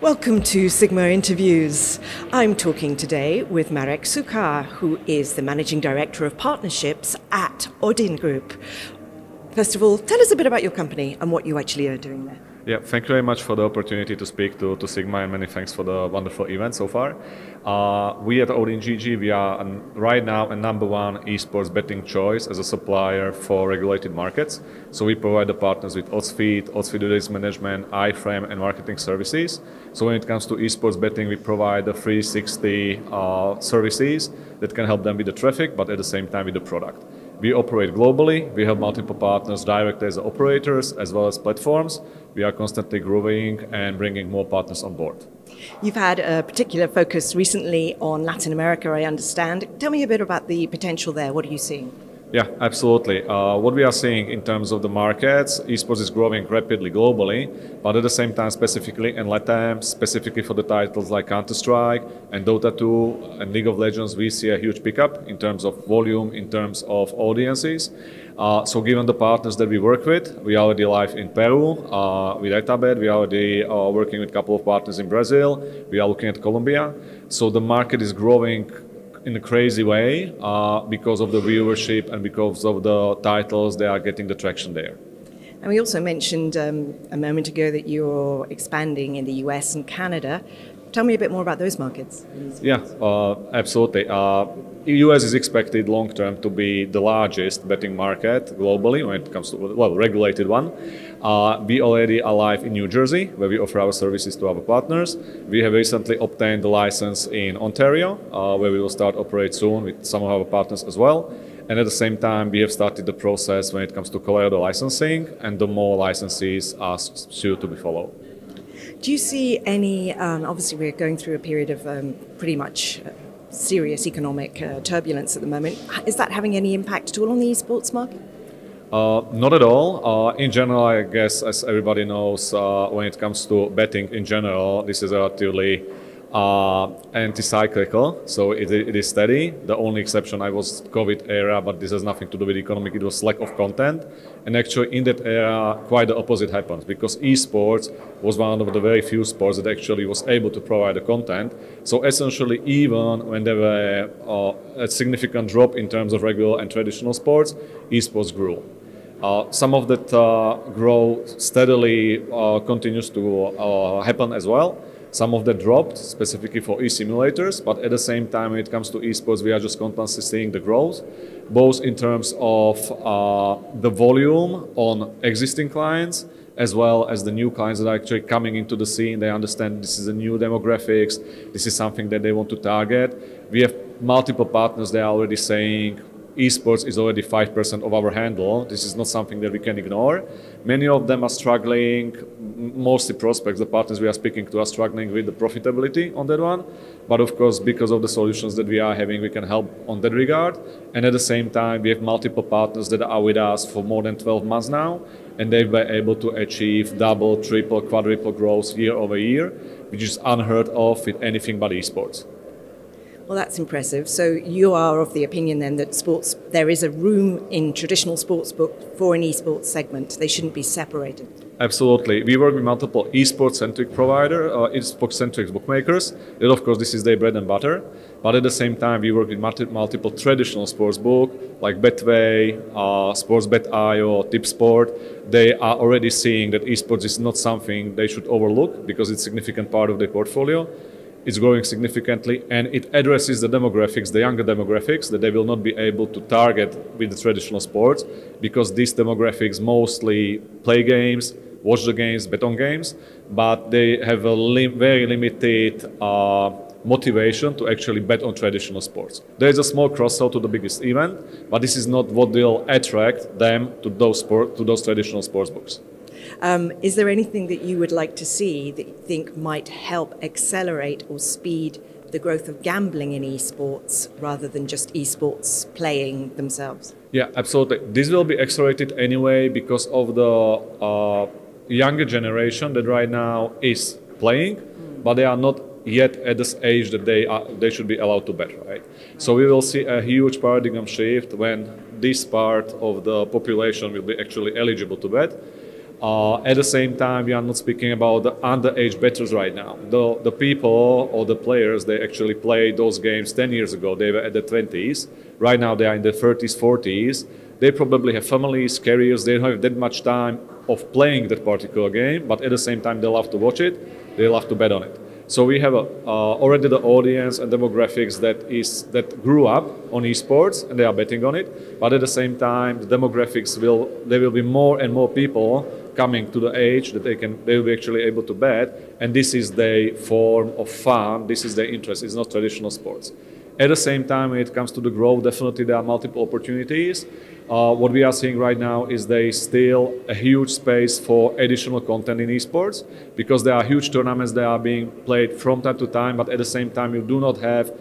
Welcome to SiGMA Interviews. I'm talking today with Marek Suchar, who is the Managing Director of Partnerships at Oddin Group. First of all, tell us a bit about your company and what you actually are doing there. Yeah, thank you very much for the opportunity to speak to SiGMA, and many thanks for the wonderful event so far. We at Oddin GG, we are right now a #1 esports betting choice as a supplier for regulated markets. So we provide the partners with odds feed release management, iframe, and marketing services. So when it comes to esports betting, we provide the 360 services that can help them with the traffic, but at the same time with the product. We operate globally. We have multiple partners, direct as operators, as well as platforms. We are constantly growing and bringing more partners on board. You've had a particular focus recently on Latin America, I understand. Tell me a bit about the potential there. What are you seeing? Yeah, absolutely. What we are seeing in terms of the markets, esports is growing rapidly globally, but at the same time, specifically in LATAM, specifically for the titles like Counter-Strike and Dota 2 and League of Legends, we see a huge pickup in terms of volume, in terms of audiences. So given the partners that we work with, we are already live in Peru with Etabet, we are already working with a couple of partners in Brazil, we are looking at Colombia. So the market is growing in a crazy way because of the viewership and because of the titles, they are getting the traction there. And we also mentioned a moment ago that you're expanding in the US and Canada. Tell me a bit more about those markets. Yeah, absolutely. US is expected long term to be the largest betting market globally when it comes to, well, regulated one. We already are live in New Jersey, where we offer our services to our partners. We have recently obtained the license in Ontario, where we will start operate soon with some of our partners as well. And at the same time, we have started the process when it comes to Colorado licensing, and the more licenses are sure to be followed. Do you see any, obviously we're going through a period of pretty much serious economic turbulence at the moment. Is that having any impact at all on the esports market? Not at all. In general, I guess, as everybody knows, when it comes to betting in general, this is relatively anti-cyclical, so it is steady. The only exception was COVID era, but this has nothing to do with economic, it was lack of content. And actually in that era, quite the opposite happens, because esports was one of the very few sports that actually was able to provide the content. So essentially, even when there were a significant drop in terms of regular and traditional sports, esports grew. Some of that growth steadily continues to happen as well. Some of that dropped, specifically for e-simulators, but at the same time, when it comes to esports, we are just constantly seeing the growth, both in terms of the volume on existing clients, as well as the new clients that are actually coming into the scene. They understand this is a new demographics, this is something that they want to target. We have multiple partners that are already saying, esports is already 5% of our handle. This is not something that we can ignore. Many of them are struggling, mostly prospects, the partners we are speaking to are struggling with the profitability on that one. But of course, because of the solutions that we are having, we can help on that regard. And at the same time, we have multiple partners that are with us for more than 12 months now, and they've been able to achieve double, triple, quadruple growth year over year, which is unheard of with anything but esports. Well, that's impressive. So you are of the opinion then that there is a room in traditional sportsbook for an esports segment. They shouldn't be separated. Absolutely. We work with multiple esports-centric providers, esports-centric bookmakers. And of course, this is their bread and butter. But at the same time, we work with multiple traditional sportsbook like Betway, Sportsbet.io, Tipsport. They are already seeing that esports is not something they should overlook because it's a significant part of their portfolio. It's growing significantly, and it addresses the demographics, the younger demographics, that they will not be able to target with the traditional sports, because these demographics mostly play games, watch the games, bet on games, but they have a very limited motivation to actually bet on traditional sports. There is a small cross-sell to the biggest event, but this is not what will attract them to those traditional sports books. Is there anything that you would like to see that you think might help accelerate or speed the growth of gambling in esports rather than just esports playing themselves? Yeah, absolutely. This will be accelerated anyway because of the younger generation that right now is playing, but they are not yet at this age that they should be allowed to bet, right? So we will see a huge paradigm shift when this part of the population will be actually eligible to bet. At the same time, we are not speaking about the underage bettors right now. The people or the players, they actually played those games 10 years ago. They were at the 20s. Right now, they are in the 30s, 40s. They probably have families, careers. They don't have that much time of playing that particular game, but at the same time, they love to watch it. They love to bet on it. So we have already the audience and demographics that grew up on esports and they are betting on it. But at the same time, the demographics there will be more and more people coming to the age that they will be actually able to bet, and this is their form of fun. This is their interest. It's not traditional sports. At the same time, when it comes to the growth, definitely there are multiple opportunities. What we are seeing right now is there is still a huge space for additional content in esports because there are huge tournaments that are being played from time to time, but at the same time you do not have,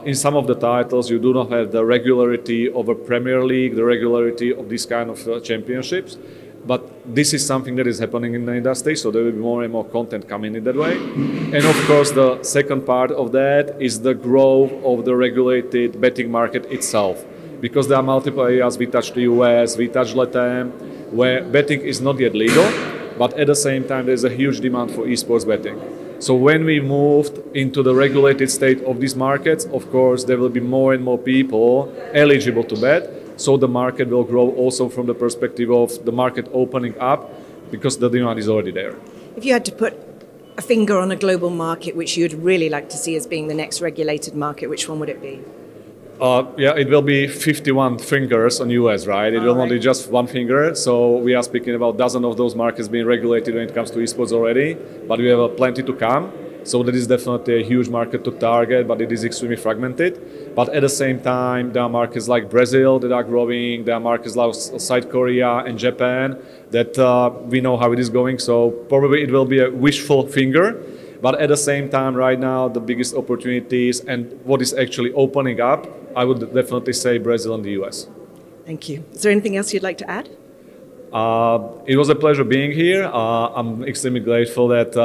in some of the titles, you do not have the regularity of a Premier League, the regularity of these kind of championships. But this is something that is happening in the industry, so there will be more and more content coming in that way. And of course, the second part of that is the growth of the regulated betting market itself. Because there are multiple areas, we touched the US, we touched LATAM, where betting is not yet legal, but at the same time there's a huge demand for esports betting. So when we moved into the regulated state of these markets, of course there will be more and more people eligible to bet. So the market will grow also from the perspective of the market opening up because the demand is already there. If you had to put a finger on a global market which you'd really like to see as being the next regulated market, which one would it be? Yeah, it will be 51 fingers on US, right? It will not be just one finger. So we are speaking about dozens of those markets being regulated when it comes to esports already, but we have plenty to come. So that is definitely a huge market to target, but it is extremely fragmented. But at the same time, there are markets like Brazil that are growing. There are markets like South Korea and Japan that we know how it is going. So probably it will be a wishful finger. But at the same time, right now, the biggest opportunities and what is actually opening up, I would definitely say Brazil and the US. Thank you. Is there anything else you'd like to add? It was a pleasure being here. I'm extremely grateful that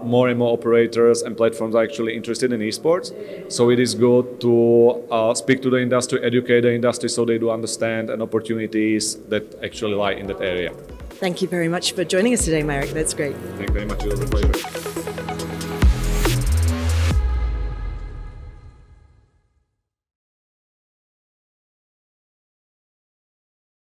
more and more operators and platforms are actually interested in esports. So it is good to speak to the industry, educate the industry so they do understand and opportunities that actually lie in that area. Thank you very much for joining us today, Marek. That's great. Thank you very much. It was a pleasure.